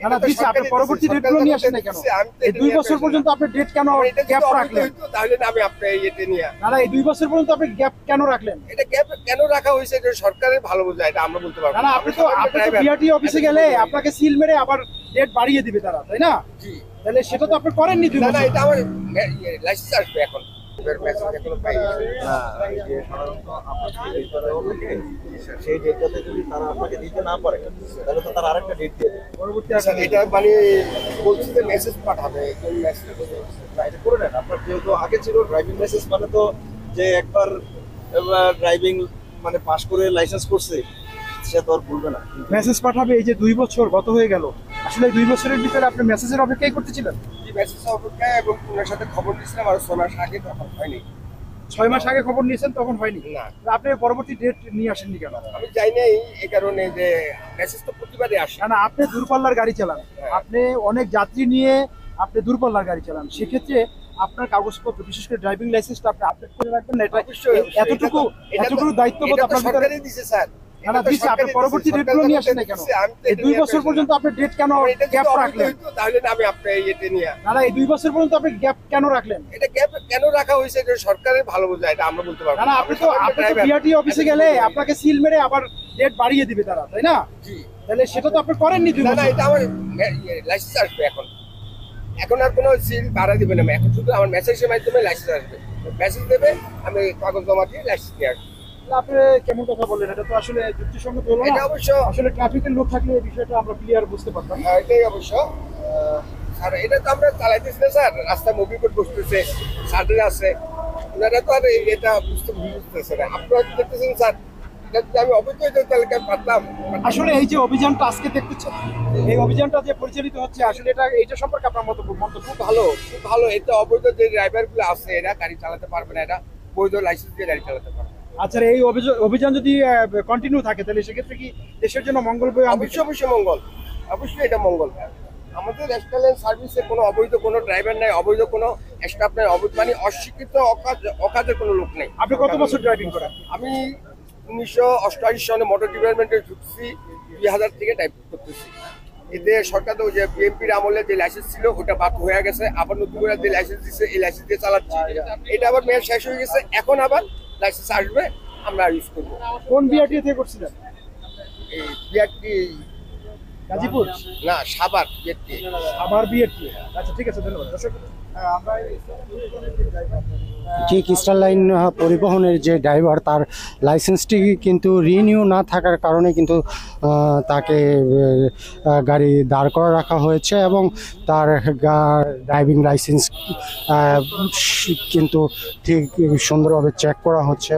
না না দিচ্ছি, আপনি পরবর্তী ডেটগুলো নিয়ে আসেন না কেন? এই 2 বছর পর্যন্ত আপনি ডেট কেন গ্যাপ রাখলেন? তাহলে না আমি আপনার ইয়েতে নিয়ে না না এই 2 বছর পর্যন্ত আপনি গ্যাপ কেন রাখলেন? এটা গ্যাপ কেন রাখা হয়েছে এটা সরকারের ভালো বোঝা, এটা আমরা বলতে পারবো না না আপনি তো বিআরটি অফিসে গেলে আপনাকে সিল মেরে আবার ডেট বাড়িয়ে দিবে তারা, তাই না? জি তাহলে সেটা তো আপনি করেননি 2 না না বছর। এটা আমার লাইসেন্স আসবে এখন মেসেজ এখনো পাইনি। না, এই যে সাধারণত আপনার যে ডেটটা দেওয়া থাকে, সেই ডেটটাতে যদি তারা আপনাকে দিতে না পারে তাহলে তো তারা আরেকটা ডেট দিয়ে দেয় পরবর্তী আচ্ছা, এটা মানে বলছি যে মেসেজ পাঠাবে কোন মেসেজ না, এটা করে নেন। আপনার যেহেতু আগে ছিল ড্রাইভিং লাইসেন্স মানে তো যে একবার ড্রাইভিং মানে পাস করে লাইসেন্স করছে সে তো আর ভুলবে না। মেসেজ পাঠাবে, এই যে 2 বছর গত হয়ে গেল, আসলে 2 বছরের ভিতরে আপনি মেসেজের অপেক্ষাই করতেছিলেন? এই মেসেজ অপেক্ষায় এবং ওনার সাথে খবর দিয়েছিলাম আর 6 মাস আগে তখন হয়নি। 6 মাস আগে খবর নিয়েছেন তখন হয়নি? না আপনি পরবর্তী ডেট নিয়ে আসেননি কেন? আমি যাই নাই এই কারণে যে মেসেজ তো প্রতিবাদে আসে। না না আপনি দূরপাল্লার গাড়ি চালান, আপনি অনেক যাত্রী নিয়ে আপনি দূরপাল্লার গাড়ি চালান, সেক্ষেত্রে আপনার কাগজপত্র বিশেষ করে ড্রাইভিং লাইসেন্সটা আপনি আপডেট করে রাখবেন না? এটা অবশ্যই, অবশ্যই। এতটুকু এতটুকু দায়িত্ববোধ এটা তো আপনার ভিতরে? সরকারই দিছে স্যার। না না দিচ্ছি, আপনি পরবর্তী ডেটগুলো নিয়ে আসেন না কেন? এই 2 বছর পর্যন্ত আপনি ডেট কেন গ্যাপ রাখলেন? তাহলে না আমি আপনার ইয়েতে নিয়ে না না এই 2 বছর পর্যন্ত আপনি গ্যাপ কেন রাখলেন? এটা গ্যাপ কেন রাখা হয়েছে এটা সরকারের ভালো বোঝা, এটা আমরা বলতে পারবো না না আপনি তো বিআরটি অফিসে গেলে আপনাকে সিল মেরে আবার ডেট বাড়িয়ে দিবে তারা, তাই না? জি তাহলে সেটা তো আপনি করেননি 2 না না বছর। এটা আমার লাইসেন্স আসবে এখন এখন আর কোনো সিল বাড়া দিবে না, এখন শুধু আমার মেসেজের মাধ্যমে লাইসেন্স আসবে, মেসেজ দেবে আমি কাগজ জমা দিয়ে লাইসেন্স নিয়ে আসবো। না, আপনি কেমন কথা বললেন? এটা তো আসলে যুক্তিসঙ্গত হলো এটা না। অবশ্য আসলে ট্রাফিকের লোক থাকলে এই বিষয়টা আমরা ক্লিয়ার বুঝতে পারতাম। এটাই অবশ্য স্যার এটা তো আমরা চালাইতেছি না স্যার, রাস্তায় মুভি কোড বসতেছে স্যাররা আছে, ওনারা তো আর এটা বুঝতেছে না, আপনারা কি দেখতেছেন স্যার? এটা যদি আমি অবৈধ হইতে তাহলে কি পারতাম? আসলে এই যে অভিযানটা আজকে দেখতেছেন, এই অভিযানটা যে পরিচালিত হচ্ছে, আসলে এটা সম্পর্কে আপনার মন্তব্য? খুব ভালো খুব ভালো। এটা অবৈধ যে ড্রাইভার গুলো আছে এরা গাড়ি চালাতে পারবে না, এরা বৈধ লাইসেন্স দিয়ে গাড়ি চালাতে পারবে। আচ্ছা এই অভিযান যদি কন্টিনিউ থাকে তাহলে সেক্ষেত্রে কি দেশের জন্য মঙ্গল বয়ে আনবে? অবশ্যই অবশ্যই মঙ্গল, অবশ্যই এটা মঙ্গল। আমাদের রেস্টুরেন্ট সার্ভিসে কোনো অবৈধ কোনো ড্রাইভার নাই, অবৈধ কোনো স্টাফ নাই, অবৈধ মানে অশিক্ষিত অকাজের কোনো লোক নেই। আপনি কত বছর ড্রাইভিং করেন? আমি 1988 সালে মোটর ডিপার্টমেন্টে ঢুকছি, 2000 থেকে টাইপ করতেছি। এতে সরকার তো যে বিএনপির আমলে যে লাইসেন্স ছিল ওটা বাদ হয়ে গেছে, আবার নতুন করে যে লাইসেন্স দিচ্ছে এই লাইসেন্স দিয়ে চালাচ্ছি। এটা আবার মেয়াদ শেষ হয়ে গেছে, এখন আবার লাইসেন্স আসবে, আমরা ইউজ করবো। কোন বিআরটি থেকে করছিলেন? এই বিআরটি গাজীপুর না সাভার বিআরটি। আবার বিআরটি। আচ্ছা ঠিক আছে, ধন্যবাদ। দর্শক আমরা ঠিক স্টার লাইন পরিবহনের যে ড্রাইভার তার লাইসেন্সটি কিন্তু রিনিউ না থাকার কারণে কিন্তু তাকে গাড়ি দাঁড় করা রাখা হয়েছে এবং তার ড্রাইভিং লাইসেন্স কিন্তু ঠিক সুন্দরভাবে চেক করা হচ্ছে।